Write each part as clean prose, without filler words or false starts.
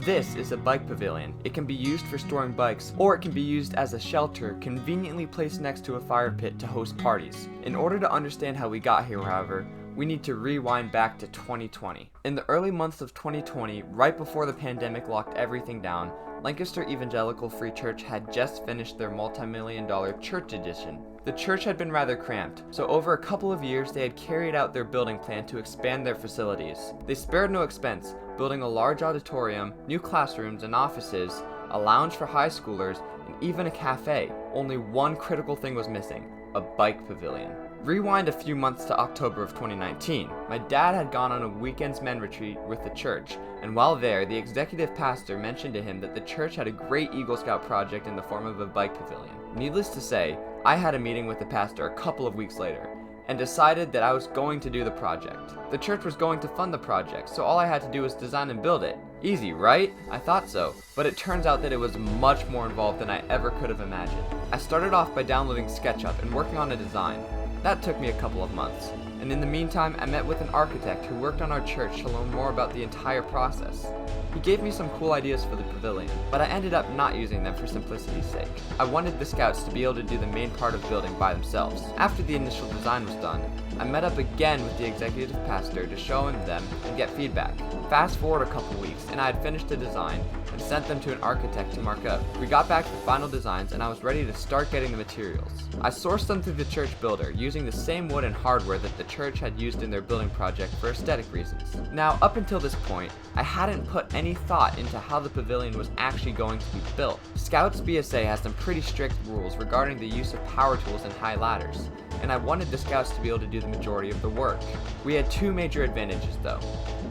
This is a bike pavilion. It can be used for storing bikes, or it can be used as a shelter conveniently placed next to a fire pit to host parties. In order to understand how we got here, however, we need to rewind back to 2020. In the early months of 2020, right before the pandemic locked everything down, Lancaster Evangelical Free Church had just finished their multi-million-dollar church addition. The church had been rather cramped, so over a couple of years they had carried out their building plan to expand their facilities. They spared no expense, building a large auditorium, new classrooms and offices, a lounge for high schoolers, and even a cafe. Only one critical thing was missing: a bike pavilion. Rewind a few months to October of 2019. My dad had gone on a weekend's men retreat with the church, and while there, the executive pastor mentioned to him that the church had a great Eagle Scout project in the form of a bike pavilion. Needless to say, I had a meeting with the pastor a couple of weeks later, and decided that I was going to do the project. The church was going to fund the project, so all I had to do was design and build it. Easy, right? I thought so, but it turns out that it was much more involved than I ever could have imagined. I started off by downloading SketchUp and working on a design. That took me a couple of months, and in the meantime I met with an architect who worked on our church to learn more about the entire process. He gave me some cool ideas for the pavilion, but I ended up not using them for simplicity's sake. I wanted the scouts to be able to do the main part of building by themselves. After the initial design was done, I met up again with the executive pastor to show him them and get feedback. Fast forward a couple weeks, and I had finished the design and sent them to an architect to mark up. We got back the final designs and I was ready to start getting the materials. I sourced them through the church builder, using the same wood and hardware that the church had used in their building project for aesthetic reasons. Now, up until this point, I hadn't put any thought into how the pavilion was actually going to be built. Scouts BSA has some pretty strict rules regarding the use of power tools and high ladders, and I wanted the scouts to be able to do the majority of the work. We had two major advantages though.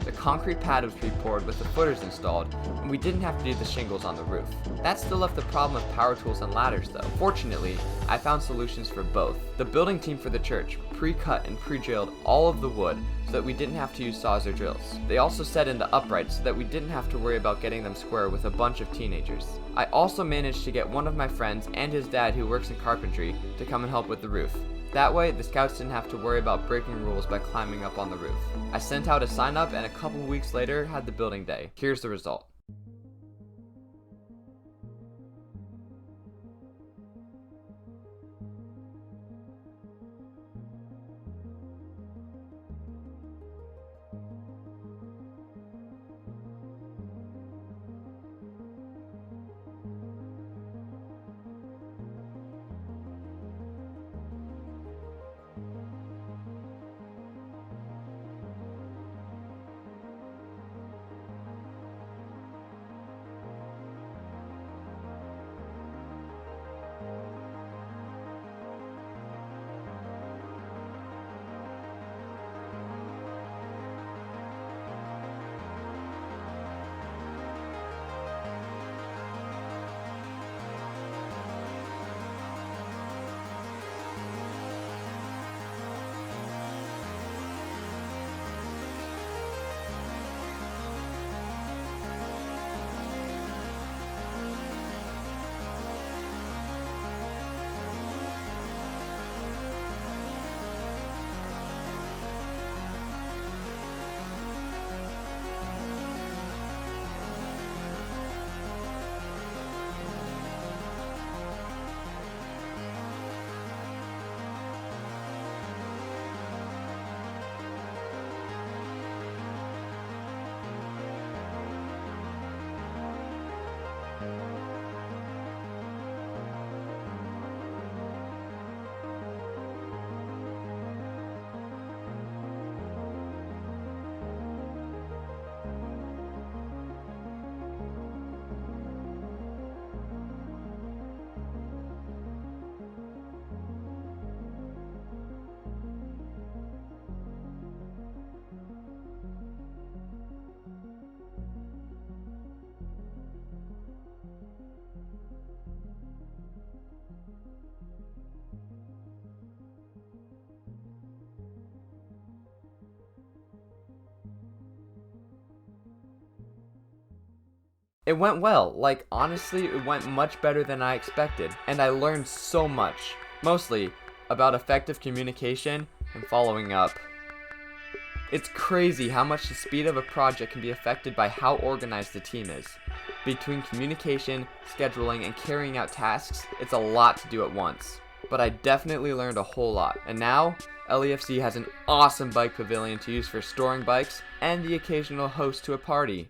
The concrete pad was pre-poured with the footers installed, and we didn't have to do the shingles on the roof. That still left the problem of power tools and ladders though. Fortunately, I found solutions for both. The building team for the church pre-cut and pre-drilled all of the wood so that we didn't have to use saws or drills. They also set in the uprights so that we didn't have to worry about getting them square with a bunch of teenagers. I also managed to get one of my friends and his dad, who works in carpentry, to come and help with the roof. That way, the scouts didn't have to worry about breaking rules by climbing up on the roof. I sent out a sign up and a couple weeks later had the building day. Here's the result. It went well. Like, honestly, it went much better than I expected, and I learned so much, mostly about effective communication and following up. It's crazy how much the speed of a project can be affected by how organized the team is. Between communication, scheduling, and carrying out tasks, it's a lot to do at once. But I definitely learned a whole lot, and now, LEFC has an awesome bike pavilion to use for storing bikes and the occasional host to a party.